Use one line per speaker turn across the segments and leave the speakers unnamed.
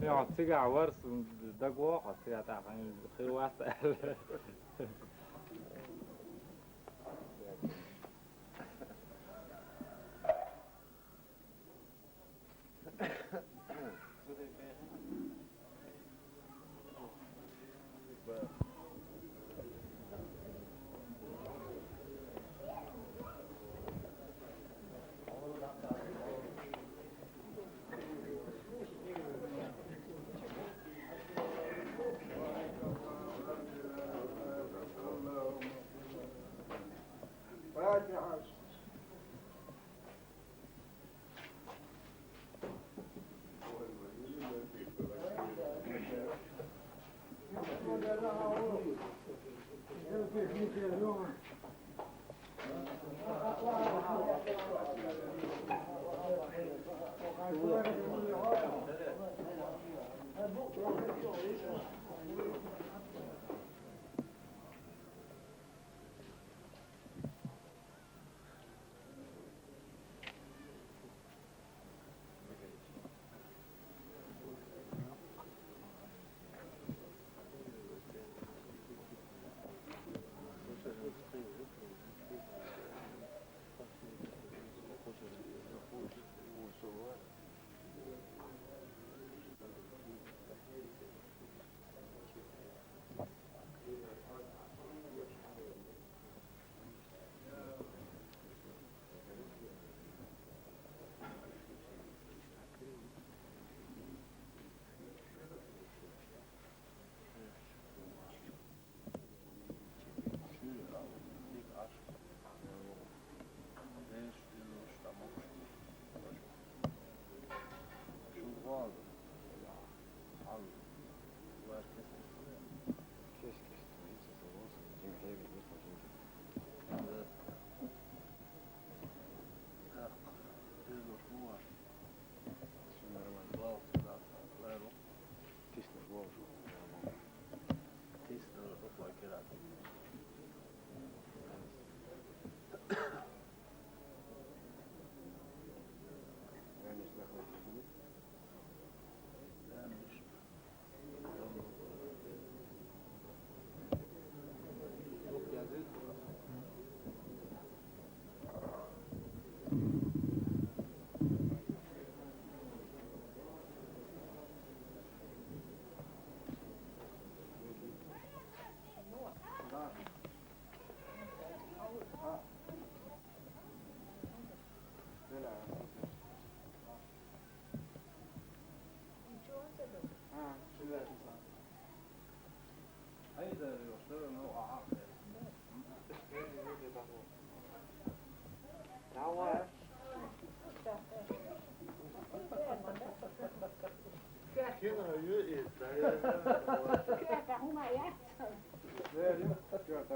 Ja, cigar var som det går att se att han tror att eller.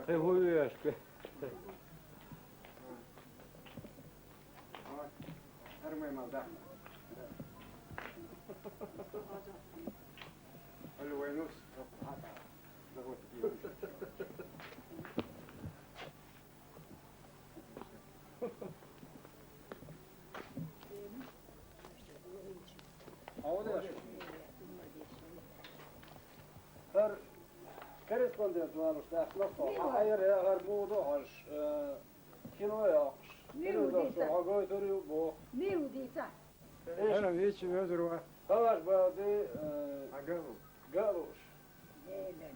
Se huijöskö.
Armeimalda. Olha o Enos. spontant varus tässä loppuun. Ajari ja muuta has. Kinoja. Kinoja on torju bo.
Miudita.
Ana hiç özürü. Kavaş bağdı. Galus.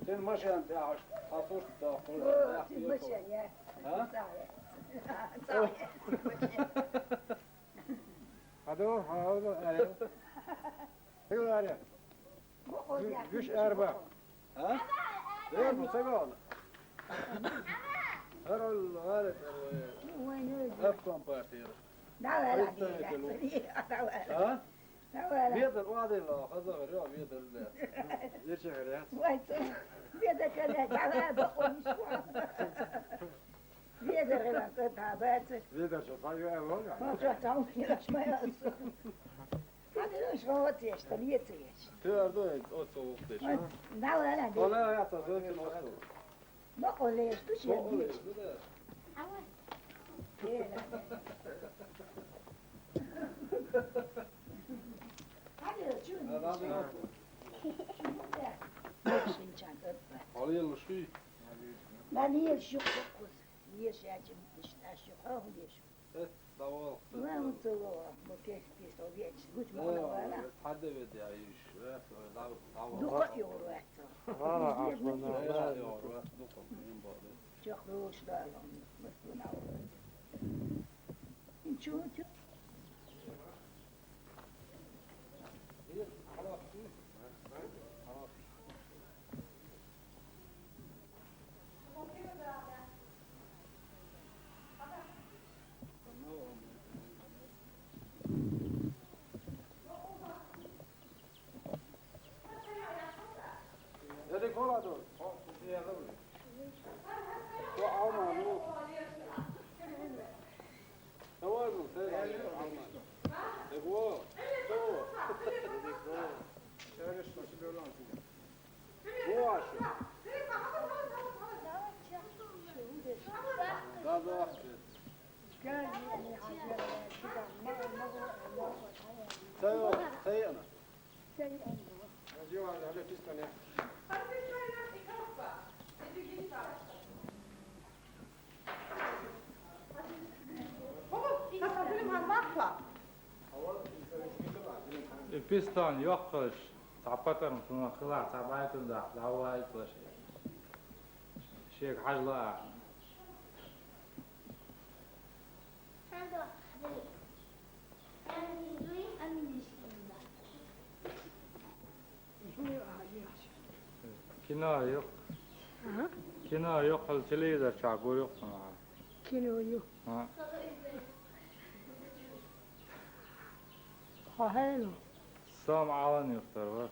Sen maşan taş. Hasus da.
Maşan ya.
Ha?
Sağ
Hado, hado, are. Hego are. Güç erba. Ha? Ver bu segal. Harol, are. Afkan partiyor.
Davara.
Ha?
Davara.
Biyadar vadıyla, hazır ya biyadar da. Geçer ya.
Vay sen. Bir de kale davara konuşma. Bir de relato tabet.
Biyadar çok fazla ev var ya.
Może tam yarışmaya alsın. Hadi hoş işte bir yetiş.
Tüyar da o soğuk değil.
Davara.
Ona hayata zaten o soğuk.
Bak öyle işte şey.
O oluyor bu da.
Hadi şunu.
Hadi hadi.
Yaşın çantı.
Alıyor şu.
Ben niye şu kokuz? Niye şey açım işte şu oh diye şu.
Daval.
Ben mutlu bu kez o geç. Güç mü ona var?
Hadi ve ya iş. Daval.
Dukat yoğuru etti.
Valla aslında.
Çok hoşlar. Mesela. Çok
Hadi kola dur. Bu alma bu. Tamam mı? Sen alma. Bu. Bu aşı. Daha da Sayı ana.
Piston yok kılıç. Tapatarım sonra kılar tabaytın da lavayı kılıç. Şeyh hacla. Kino yok. Kino yok kılıçlıyı da çakur yok sana.
Kilo yok.
Ha.
Hayır.
Som alan yoktur var.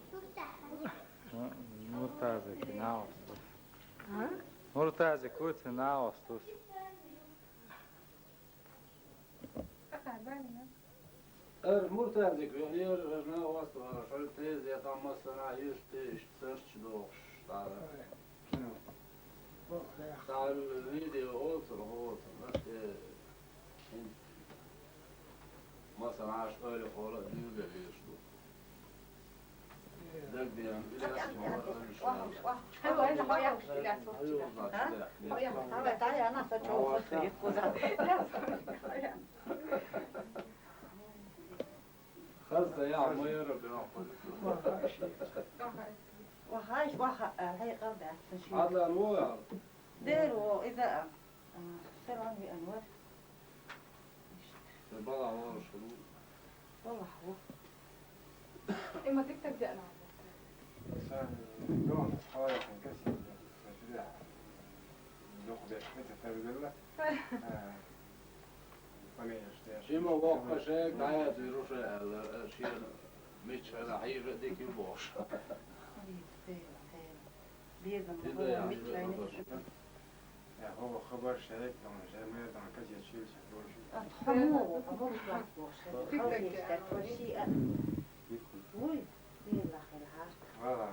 Murtaze ki ne olsun.
Ha?
Murtaze kutu ne olsun.
Murtazik, hier na ost var, şöyle tez yatamazsana işte search doğuş. Dar video olsun. Mesela şöyle kola düğü geliyor şu. Dök diyen Hasta ya mayarım ya.
وهاي هاي قربة
Adlan o ya.
ديروا إذا صار عندي أنوار
Bala var şu.
والله هو
إما تكتب دي أنا
Sen doğan hayatın kesin mesela yok değişmedi tabii hani işte
Şimdi vakka şey gayet yürüyüşe eller şey miç hele hayır deki boş.
بيزن
إذا يعني
مش لاقي
ya هو خبر شريك لما جاء ما يدعم كذا شيء شكله
حمو مش لاقي شيء وي بيلا خيرها
valla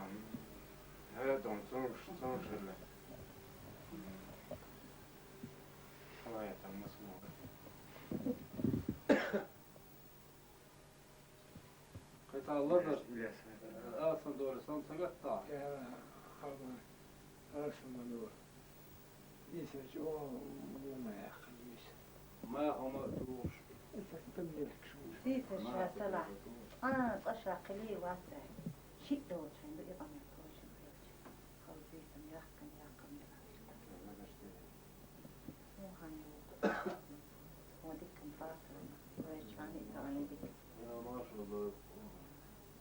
هذا دون sonuç öyle hayatın nasıl
Kayıtlarlar
biliyorsun
aslında doğru son sakat da. أرسم له يسجل وما يخليش ما هم توش أنت تملك شو
سيف الشاسلة أنا أشرح قليل واسع شيء دوت عند إيران يطوش خلصي سميرك كان يعقم مو هني وديك مفاصل ويشاني تاني ديك
ما شاء الله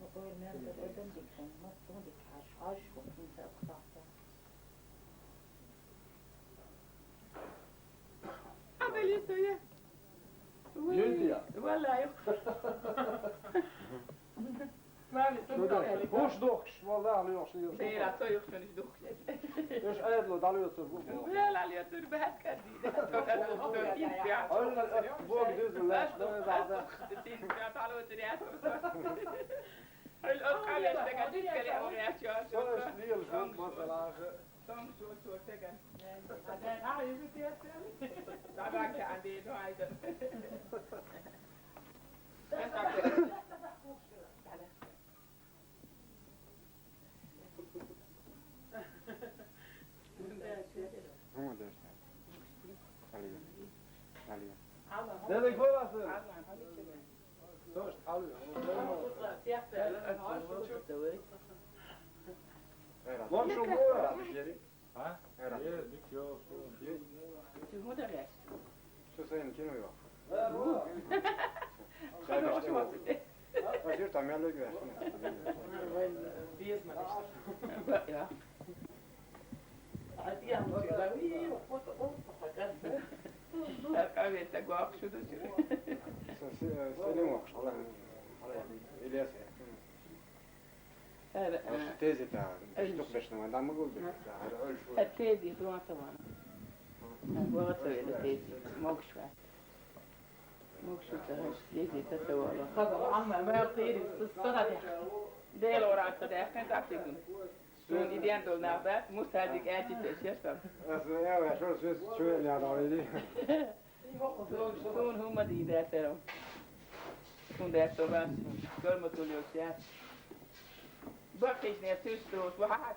وقول ما بدأ ديك كان ما توديك عش وكنت أقطع
عملي سويا
جلدي
ولا يخ ما بتوقع
وش دوخش والله على يوصل
سيرا تو يخشن دخل
ايش قاعد له دالو يصرفوا
لا لا يا تربه هتكدي
فوق دوز لا لا
الأخ على اشتغل كلام وريات شو
شو ديال شو مثلا
سام شو تجن بعدين أعرف يا سامي تعبان عندي نوع هذا
هو ده عليه عليه
ده يقول اصلا توش حلو ما شو هو
ها؟ ايه ديك يا
شو سين كيلو يا
لا
شايف شو وزير تعمل له كده سليم وقش الله إلياس تيزي تاع تقدش نوع ده ما قول بس
التيزي طبعا طبعا هو تسوي التيزي موقشة تيزي تسوي خضر عمّا ما يطير الصغة ده لو رأت ده كان تعطيهم سون إيديان دول نعبات مستهدك آتي تشيشتم
يا شو اللي هذا ولدي
سون هم دي ده ترى سون ده تبع كل ما تقول يوسف بقيش نفسي تروح واحد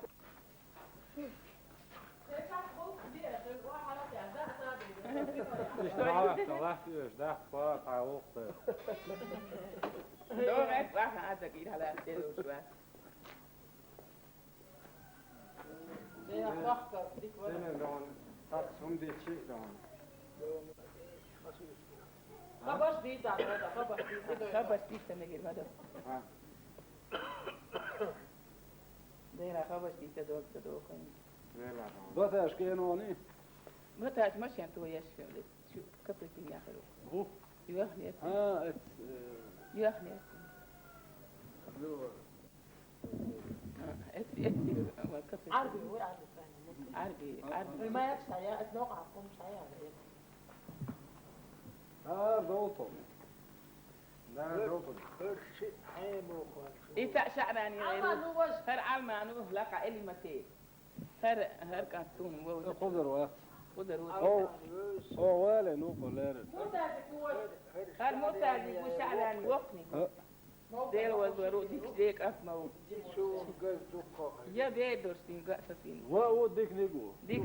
اشتغلت اشتغلت فرق على وقت
دورك واحد عندك إيه على أختي شوية
سنة دون تقسم دي شيء دون
خبش دي سنة ماذا دينا خبش دي تدوق
لا
بتاش كينوني
متى ماشي أنتوا يشفي شو كيف ياخذوا
هو
ياخذ
ها
ياخذ
عربي هو
عربي
ما يكسر يا اتنوع عقوم شايع
ها دوطو
لا روبوت
شيء حيمو
إيه شعراني هر علما أنو لقى إلي متى هر كاتون
خضر وقت
قدر
هو ولا نوقو لير
هر مرتاجي وشعراني وقني ديل وزورو ديك أسمعوا
شو قال توقع
يا بيدور سين قاسين
هو ديك نيجو
ديك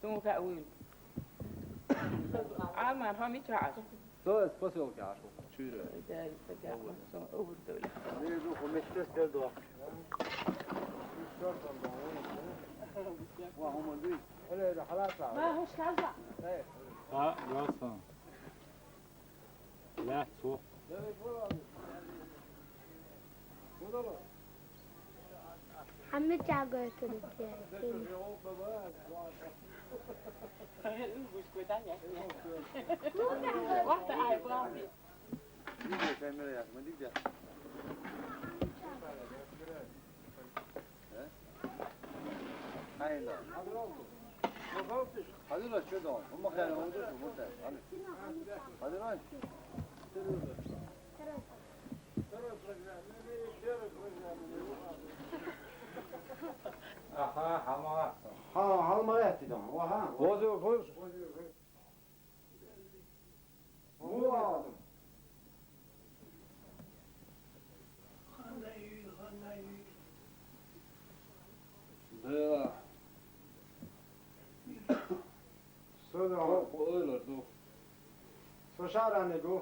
ثم كأويل علما هم يتعاش
ده سبيشال كاشو شيرة
ده يستجاب أول دولة
نيجو خمسة تلدوا وهم دي هلا حالات
ما هوش كذا
ها يوصل لا تسوق
عمي تعقل تركيا
واحدة عايب راسي
هذول شو دول هم كانوا موجودين في المنطقة هذول
أها حمار
ها ما يأتي دون وها
وزو فوز
مو هذا
ده
شعر نگو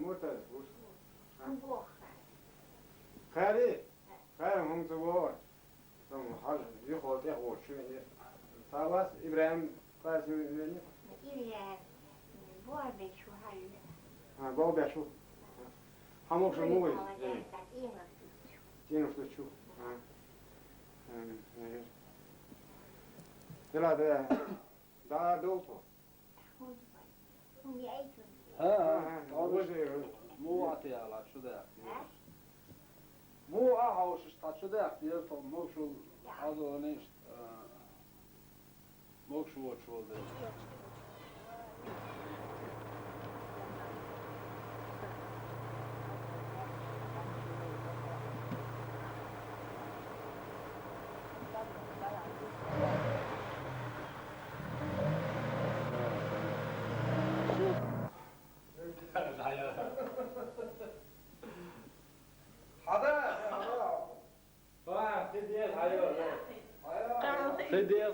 مرتض بود خیلی خیلی هم تو بود ثم حال يخوض يخوض شو سواس إبراهيم قاسم بن ها بابا بشو هموش موي تينو شو ها يلا ده دوتو
ها مو عطي على شو ده مو أهوش اشتاد شو ده اختيارته مو شو هذا نيشت مو شو ده
سيدي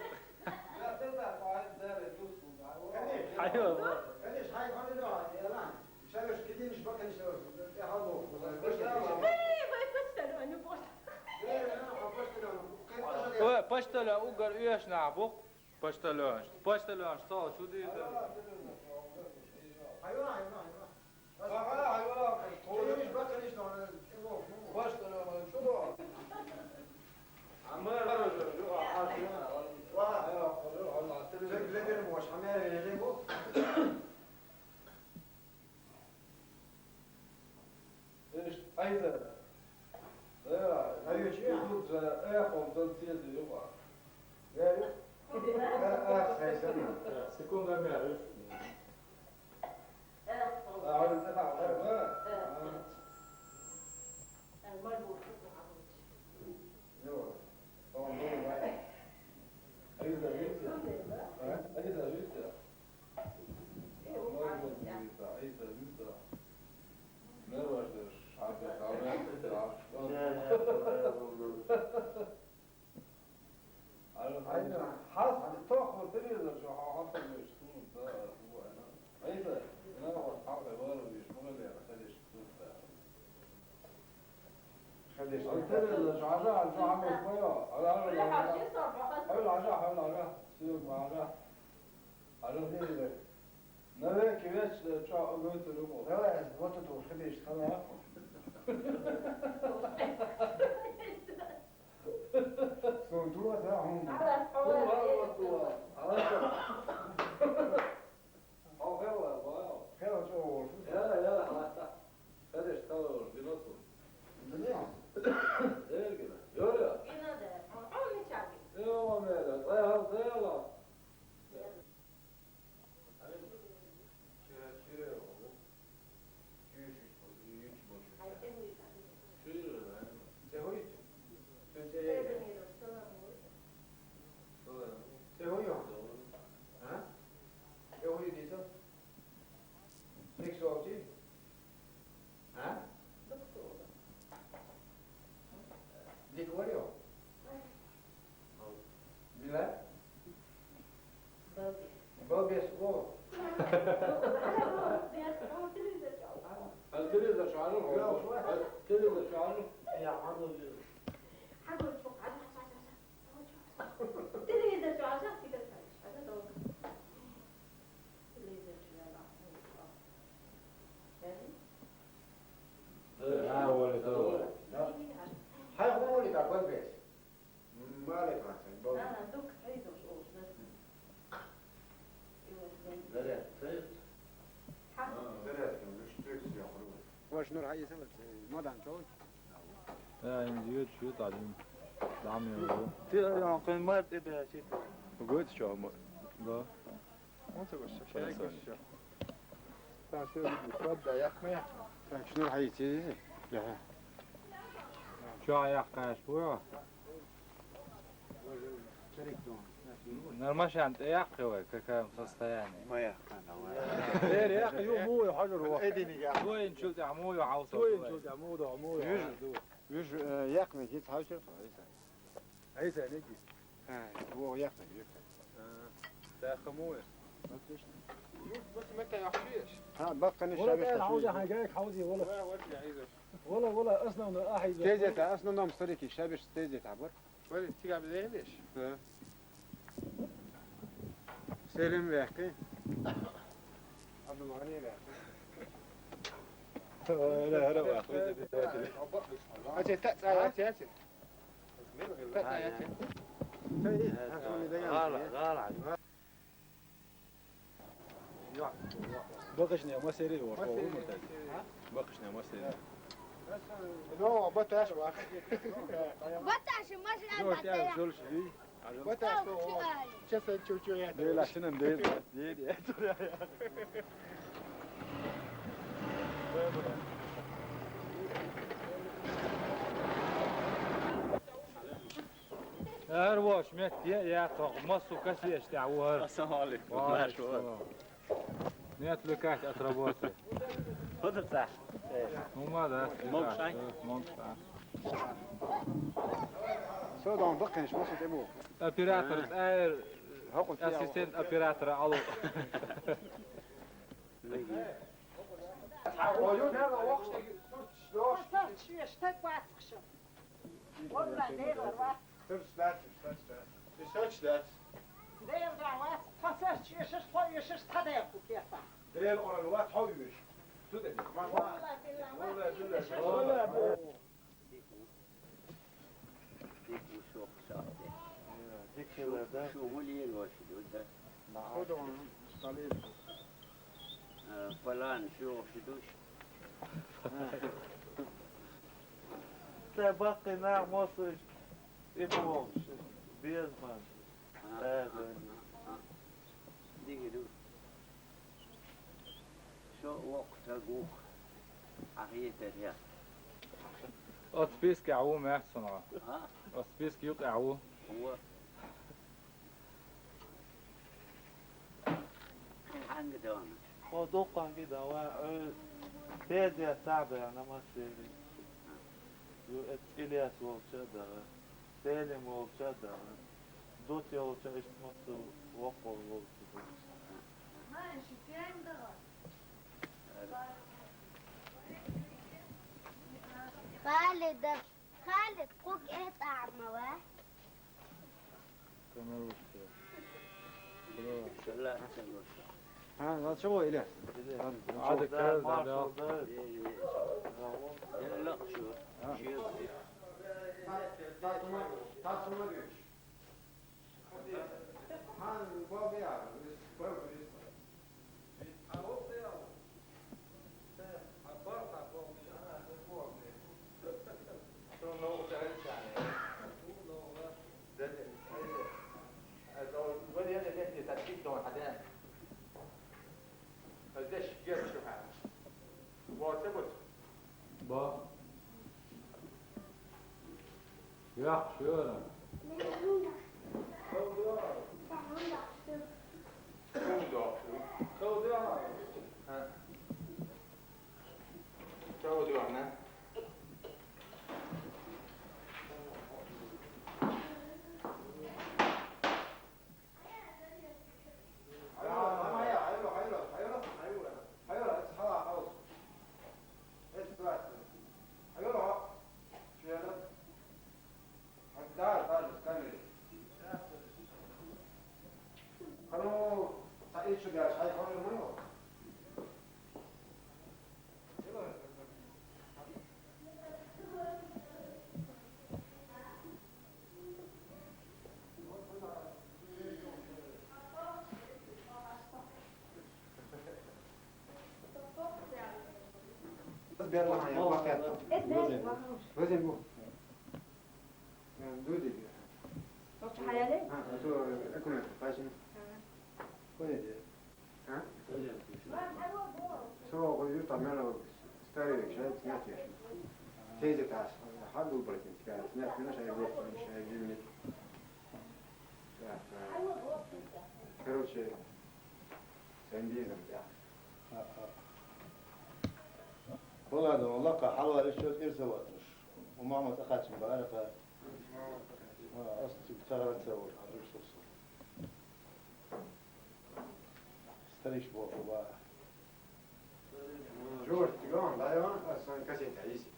حيوة
ليش هاي قال له يلا شالوش كدين مش بكن شو هذا
Poštelo ugar još nabu. Poštelo što čudi. Sekunda mer.
شنو هاي سبب ما دام شو
يعني شو تعلم دعم يا
يعني قيمات إذا شيء
قلت شو ما لا
ما تقول شيء تعرف بتبدا يا أخي
شنو هاي شيء لا
شو يحكي شو نرمش عند يحكي وكذا مصطفى يعني
ما يحكي
غير يا أخي يوم مو يحجر هو
وين شو تعمو يعوض
وين شو عمو
يوش يحكي جيت هاوشر
عيسى نجي
هو يحكي
ده خموه
بس متى يحشيش
ها بقى
ولا
نشابه
قال عاوزة حاجة عاوزة ولا
ولا ورجع إذا
ولا أصلا أحد
تيجي أصلا نوم صريكي شابش تيجي تعبر
ولا تيجي بدينش
سلم بيحكي عبد المغني بيحكي
لا هلا
أجي تأتى يا تياتي تأتى يا تياتي
بقشنا ما سيري ورقوا بقشنا ما سيري
نو بتاش واخ
بطاش مش
شو تعرف شو شو
بتاش شو شو يا
ديل عشان ديل ديل
أروش مت يا مصو كسي اشتعوها
السلام عليكم.
نيت لكاش أتربوسي
خذ صح.
وماذا؟
ممشي.
ممشي.
شو دون بقنش ما تبوه
أبيراتور أسيستنت أبيراتور علو
عوجون هذا وقت Research that.
ديل أنا الوقت حويش
شو هو اللي الواشد وده
خذهم قليل.
فلان شو شدوش
باقي نعم مصر إبوش بيزمان
ديجدو شو وقت أقوك عقية الرياض
أتبيسك عو ما يحصنع
ها
أتبيسك يقعو
هو حنق دوانا
ودوقع كده تيدي صعبة يعني ما سيري إلياس ووشادة سالم ووشادة دوتي ووشادة اسمه وقو ووشادة
خالد قوك ايه طعمه
لا تسلوش
ها شو إلياس
عاد كذا
لا شو شو
با يا شو
وزن بو دودي شو أكمل فاشن كويس ها شو قلت تعمله ستاري شيء سمعتي تيجي تعس حد وبركين كان سمعت منه شيء يقول شيء جميل كروشي سنديزم
والله ده والله حلوة للشوت إرسا واترش وما ما تأخذش مبارفة أصلا ترى بتصور عرش وصل تريش بوفوا
جور تقام ضايعان أصلا كسي تعيسي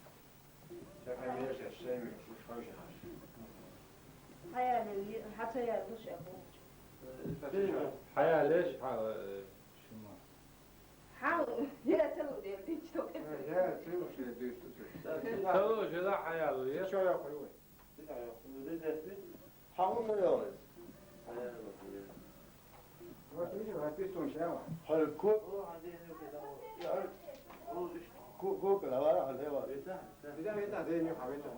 شكل ميرش الشيء من شو خوش هاش
حيالي حتى يردوش أبوه
حياة ليش شو ما
حاول يا تلو دي تشتغل
يا تلو شو دوش
تلو شو ذا حياة ليش
شو يا أخوي
حاول سيارز
وتيجي هتبيستون شاوا
هل كوك كوك لا ولا هل هوا
إذا ميتا زين يخابيتا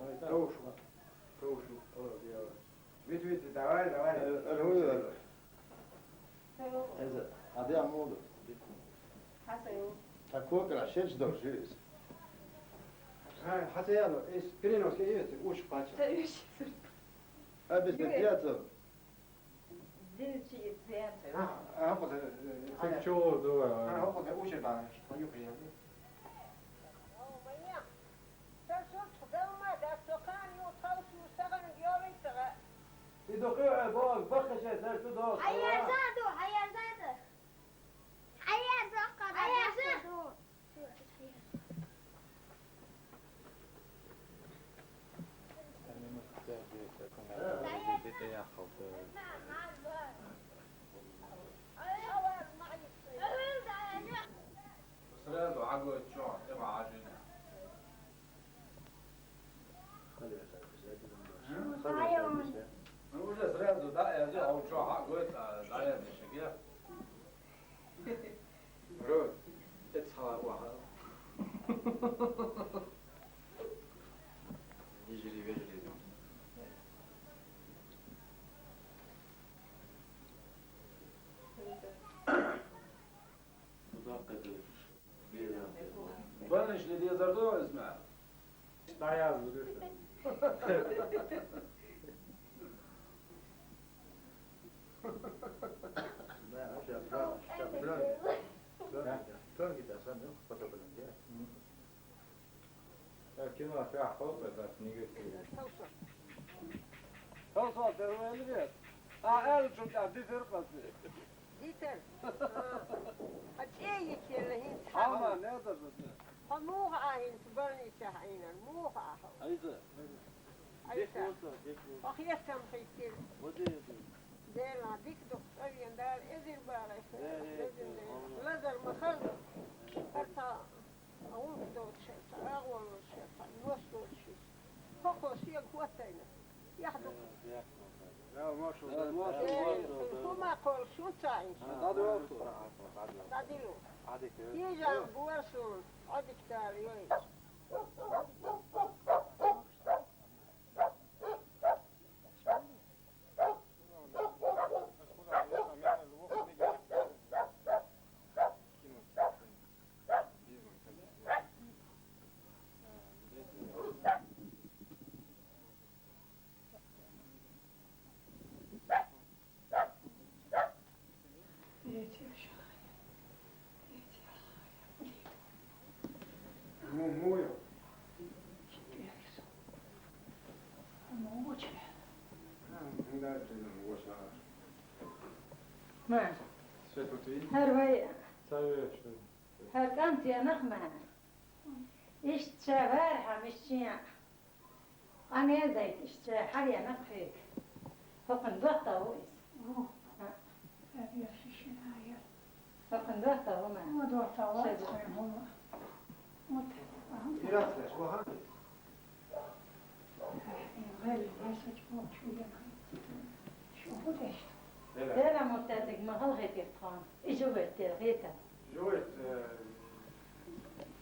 توشو بيت دواي
الهوي هذا هذا عمود
حسيو
تكوك لا شيش دوشيس
هاي حتى يلا إيش كرينوس كيس وش باتش
تريش
أبس بتياتر
دين شيء زين
هاخد
تكشور دو
هاخد وش الباش خليه خيام
يدقيع بوق بخشة سر تدوق
حيا زادو
سراد وعقو تشوع تبع عجينة نقول سراد وداء يجي أو تشوع عقو داية بشكل رود تتصور واحد يجري بيجري بلش لدي زردو اسمع داية زردو لكنها فيها خطة بس نيجي
توصل تروي البيت أنا شو تعدي فرقة
ديتر أتيك اللي هي
حما نقدر بس
فموها عين تبرني سهين الموها
أيضا
أيضا أخي كم خيتير دينا ديك دكتور يندار إذن بارك إذن لازر مخل حتى أقوم دوت شيء أقوم شيء نوصل شيء فوق شيء قوتنا يحدث
لا ما شو الله
ثم قول شو تعيش
هذا
تعديلو يجا بورسون عدك تاريوي
مويو
ما
شتوتي
هروية
سوي شو
هرقمت يا نخمة اشتشابارها مشيا أنا زيت اشتشاحر يا نخفيك فقن بطة ويس فقن بطة وما
يراسلش وها
ديرا مرتدق مهل غيت يبطان إجو بيت
جوت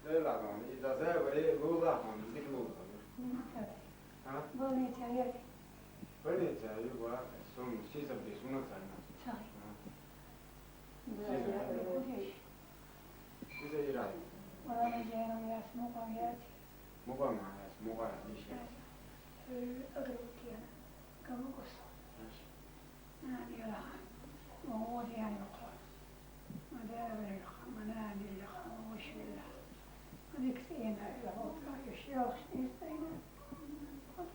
لا لا إذا زاوي إيه لولا هم ذيك لولا ها بني جاي وا سوم شيء بيسمونه سانا إذا يراي مو ما مو ما يشيء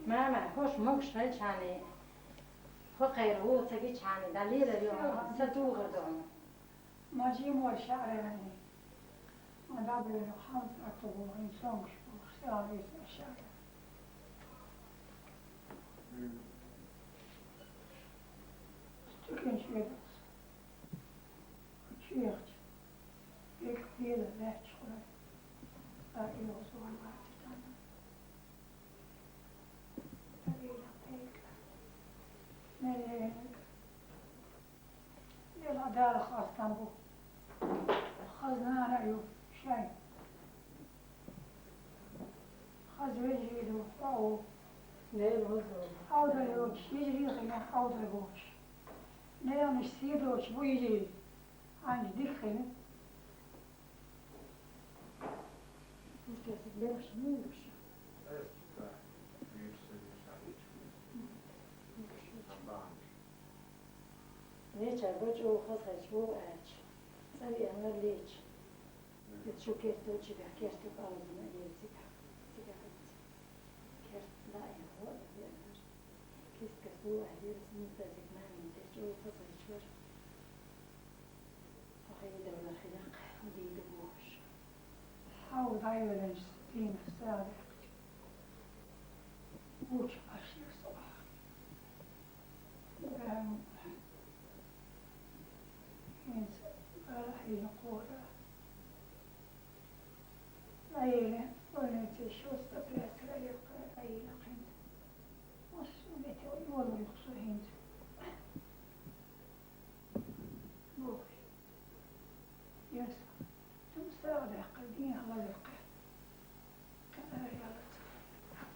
ماما خوش موش هالشاني هو خير هو تجي شاني دليل اليوم ستوغ دوم
مجيم والشعراني مدابل خمس أكتبوا إنسان شبه سياري الشعر تكن شيء شيخ يكفي له شغله باقي وصول ما تتعلم أبي لقيك من العدالة خاصة بو خزنا رأيه شيء خز وجهه أو حاضر يوش يجري خينا حاضر يوش لا مش سيدوش بو يجري عندي ديك خينا
ليش أربج أو خصج أو أج سوي أنا ليش بتشو كيرتو جبه كيرتو قاوز ما يزيك سيجارة كيرت لا يهو بينار كيس كسبو أهلي رسمي تزيك ما من تجو خصج شور أخي دولة خلق ودي دبوش
حاول دايما ستين سابق وش أشياء صباح راح يقول ليلة قلت شو استقلت ليلة قنت وصلت والله يقصهين بوش يسا تمساعدة قلبين على القلب كان ريالة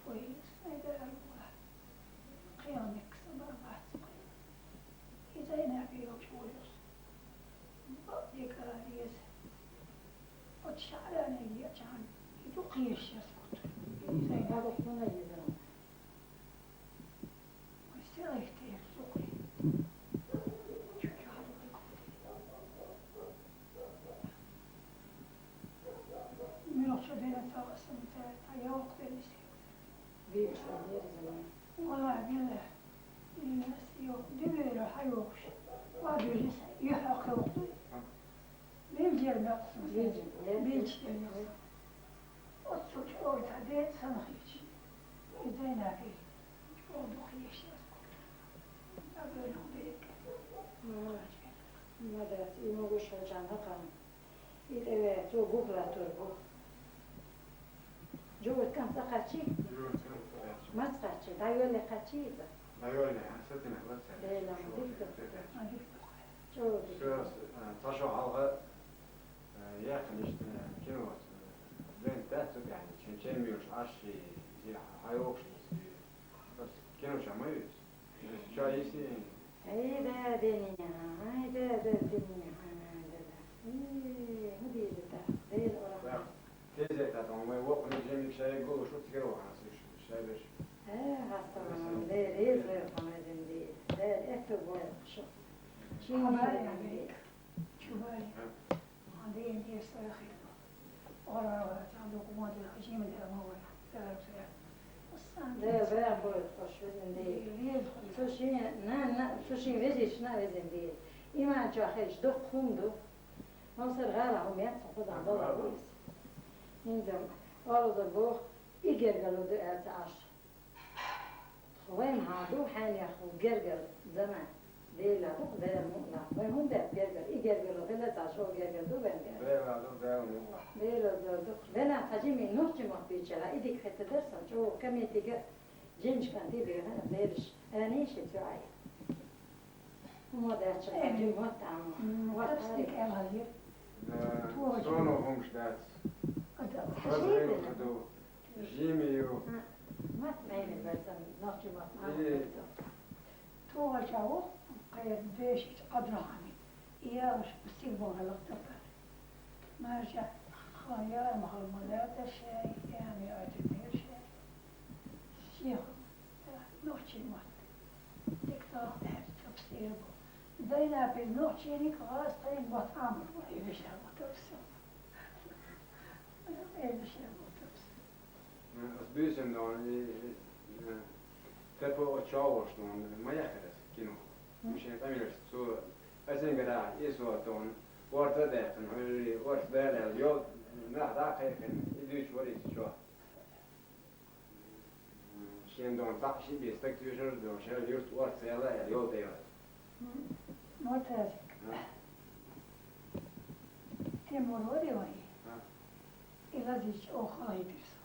ويس نيدا الله قيامك سبابات إذا نبي وشوليس يقرأ وتشعلنا يجعل يدقيش يسكت زي هذا كنا يزرع ويصير يفتير سوقي من أخشبين تغسم تايا وقت النسيب
بيش ودير زمان
والله بالله النسيب دبير حيوش وابي يحق وقتي بيجي المقصود بيجي وصوت قوت عديد سنخيش إذا نبي وضو خيش أقولهم بيك
ماذا إنه وش رجعنا قام إذا تو بكرة تربو جوت كم تقاتشي ما تقاتشي دايول قاتشي
دايول ستنا بس
لا لا مديك جو
تشو حلقة ياخد كيلو بين تاتو يعني شن ميوش عشي هايوكش بس كيلو شمايس شايسي
هيدا دنيا هيدا دنيا هذه ده الأورام
تيجي تاتو ما يوقف نجيم شاي يقول شو تكرو عن شاي بش
هستم ده ريز رقم دي ده أكتب شو شيء
يعني شو بالي عندين يسترخي ولا تعملوا قماد الحجيم الأموال
ده بقى بقول خشون دي شوشي نا شوشي وزيش نا وزن دي إما جاهش دو خون دو نصر غارهم يتصفد عن دولار بيس ننزل أرض البوخ يجرجلوا دو أرتعش خوين هادو حان ياخو جرجل زمان ليلة بوخ ده المقلع وين هم ده جرجل يجرجلوا كده تعشوا جرجل دو بين ليلة دو بنا حجمي نوتي ما بيجلا إيدك حتى درسا جو كم يتيجا جنش كان تيجي هنا ليش أنا نيش تعاي وما ده شيء جم وقت
وقتك أمالي
سونو هونش دات هذا جيميو
ما تمين بس نوتي ما
توجعوا قيد بيش قدراني إياش بسيبون على الطفل ما رجع خيال مهل ملاذ شيء يعني أعتبر شيء شيخ نوتي مات دكتور تفسير دينا بالنوتي نيك غاز طين بطعم ويبش المتفسير ويبش المتفسير
أسبوعين دون تبو أشاورش دون ما يخرس كينو مش هتعمل سو أزين قدر يسوى دون orta dersin, öyle orta derler, yol ne kadar kayıkın, İdüç var ise şu. Şimdi on takşı bir istek tüyüşür diyor, şöyle yurt orta yalar, yol değil.
Mortaz. Temur var ya. İlaziç o halayı birsin.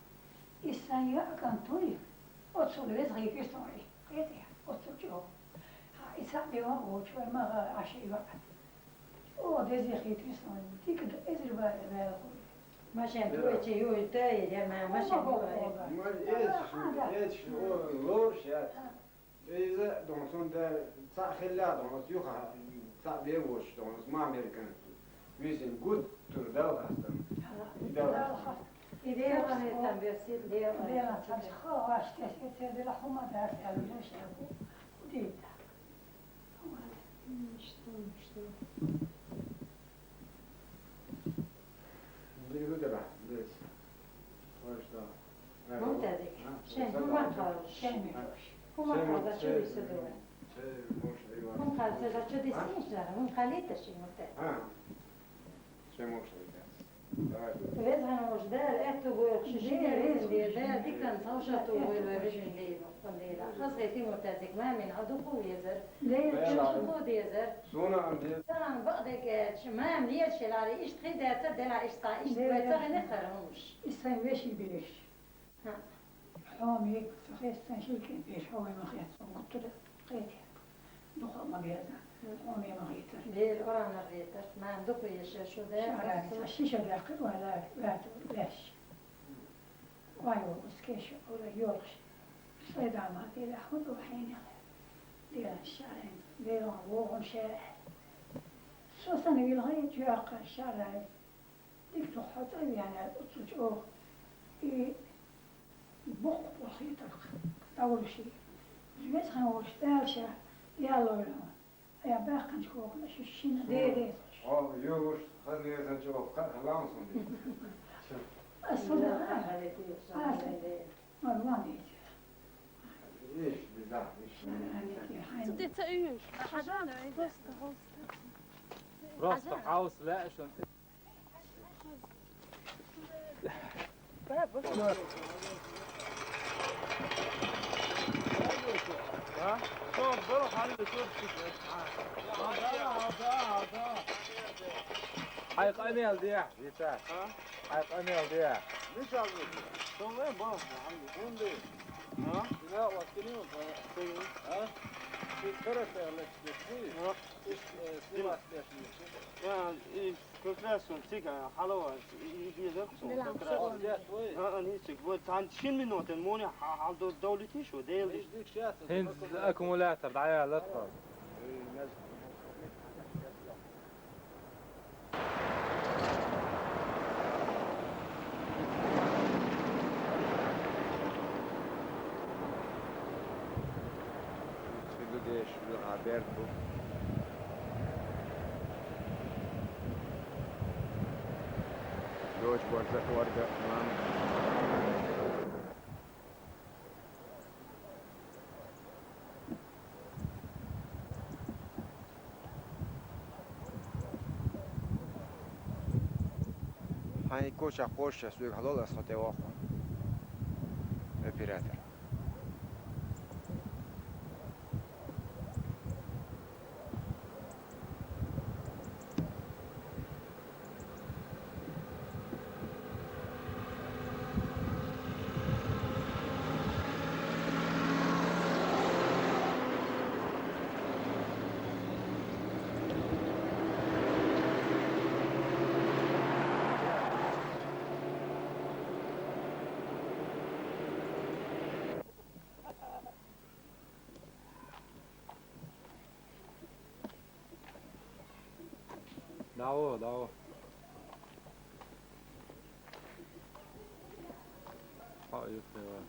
İsa'ya akan tuyu. O çoluğu zayıf bir sonra. Kıydı ya. O çocuğu. Ha İsa bir var o çocuğu ma aşağı var. O dezi khit bir sonra. Dik ezir var ve
Maşen bu içi yoğu da ya maşen bu.
Ama eş o lor şey. İze donsun da sahilla donus yok ha. Sabiye boş donus ma Amerikan. Bizim good tur da hasta.
İdeya var tam bir şey diye.
Bela çalışıyor. Açtı. Yeterli lahuma ders alıyor şey bu. Bu değil. İşte.
Bir de bak. Biz. Başta.
Mumtazik. Şey bu makar. Şey bu makar da çok istiyor. Hon kallar det så det syns där. Hon kallar lite sig mot det.
Ha. Şey moş
Vet han oss där ett och går också det där det kan ta sig att gå över sin liv och fundera. Han säger till mot det men min hade på yezer. Det är så på yezer.
Sonra amca
طبعا بعدك شمام ليش شلاري ايش تخيدات دلا ايش تا ايش بتاع نخرمش.
İnsan beşi bilir.
Ha.
Hamiyek tükesten şirkin beş havayı mahiyat son kutuda. Kıydı. Duhama bir yerden. Hamiyek mahiyatır.
دير أرانا الريتر ما عندكم يا شو ده
شعراني الشيشة داخل ولا لاش وايو اسكيش ولا يورش صيد عما دي لحمد وحين دي الشعرين دي غوغن شارع سوسن بالغاية جاقة الشعرين ديك تحط يعني أطلج أوغ بق بسيطة أول شيء جميت خنوش دارشة يلا يلا يا باقي نشوف شو الشين دي
o yoğurt hazırlayacağın çok kalansın diye.
أصلا مرمان يجي
İş bizden iş.
Det är ju.
Prosta haus لا شلون
ها شوف بروح على شوف
حيق أميل ديح يتاع حيق أميل ديح
ليش عاوز شو وين بروح عندي وين دي ها لا وقتني ها في فرق ولا شيء ها سيما يعني كوكراسون تيجا حلوة يجي ذكسون ها أنا هيك قلت عن شين منوت الموني على دولتي شو ديل
هند الأكمولاتر دعايا لا تخاف
Aberto. Dois portas fora Hai cocha cocha su halola sote ojo. Operator.
دعوه يطلع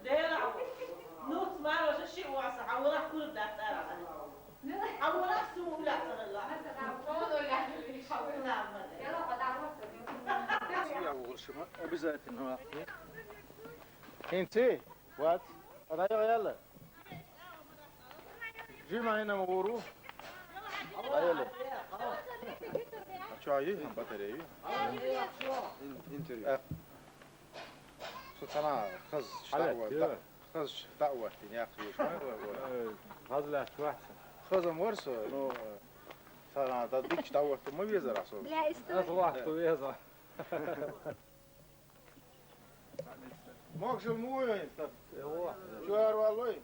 دهلا نوت ما وش شيء واسع عورة كل ده ترى عورة سمو لا ترى لا
انتي وات انا يلا جي معنا مغورو يلا شو عايز بطارية انتري سلطنا خز شتاوة خز شتاوة يا أخي
خذ له شو أحسن
خز مورسو نو صار تديك شتاوة ما بيزر عصو
لا
أصبحت ويزا
ماكش المويه انت شو هار والله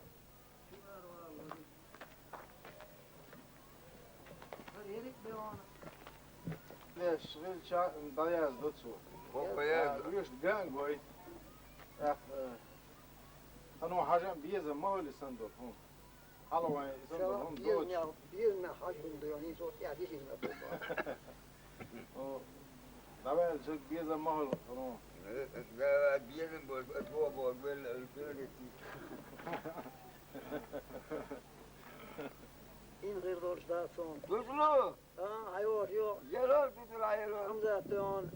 ليش غير شا ضياز دوتسو ليش دقان قوي اخ انا حاجه بيزا ما هو اللي صندوق هم حلوة صندوق هم دوتش
بيزنا حاجة ديوني صوت يعني شيء
طبعا شو بيزا ما هو خلاص
بيزن بول
این غیر دارش دارسون
Tutulu.
hayır yok
Yalan tutulu hayvan.
Hamza ton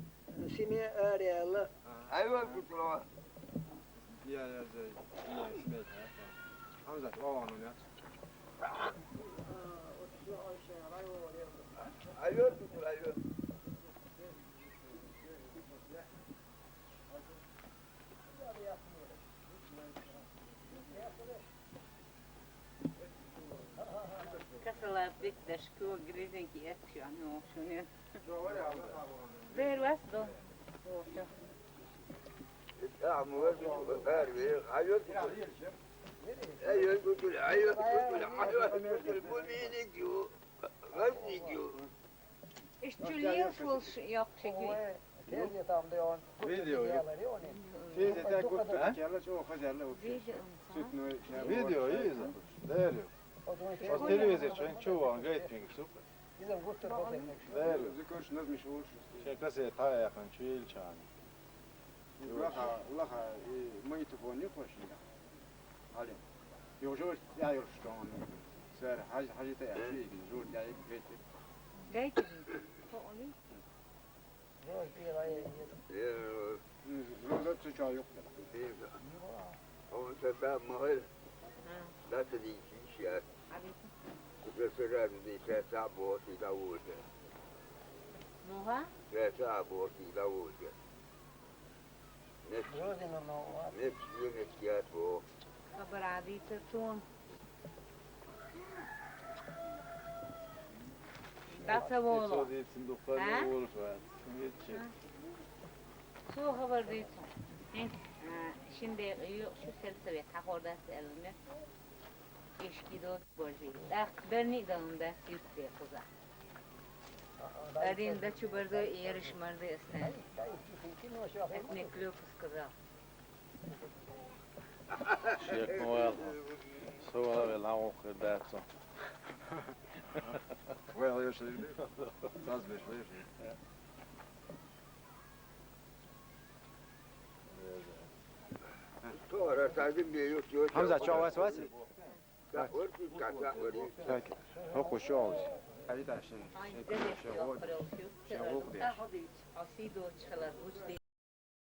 simi arayla
Hayvan tutulu.
يا زي سمعتها حمزة اوانو يا
Hayvan tutulu hayvan.
كسر بيت دشكو جريدن كي أكشي عنه شنو غير واسدو
Amu hayvan tutulu. Hayvan tutulu hayvan tutulu. Bu minik yu. Gaznik yu.
اشتري فلوس يقشي
فيديو فيديو تاع قلت لك يلا شو خجل فيديو يزا داريو التلفزيون شو نشوفه قاعد فيك شوف داريو ذكرش نظم شوش شكله سيتها يا اخي نشيل شان والله ما يتفوني خوش علي يوجد يا يرشتون سعر حاجة تأشيك جود يا بيت
جايت فوقني
لا تشاي يقبل
هو تفهم مهل لا تدي شيء وبسرعة دي تعبوا في داوود
موها
تعبوا في داوود نفس يونس بو
خبر عادي تون داتبولو شو خبر ديتون şimdi şu selseve takorda selme eşkido borji akberni dalında siste kuza adin da çubarda yarışmarda esen etnik lüks kuza
شيخ نوال سوى العوق داتسون وين يشري تازبش ليش
Sonra tadım bir yok.
حمزة شو عواس واسي
Orki kaka orki.
فاكر هو شو عاوز هذه عشان
ay dede şokro şu şokro asidо çalar uçti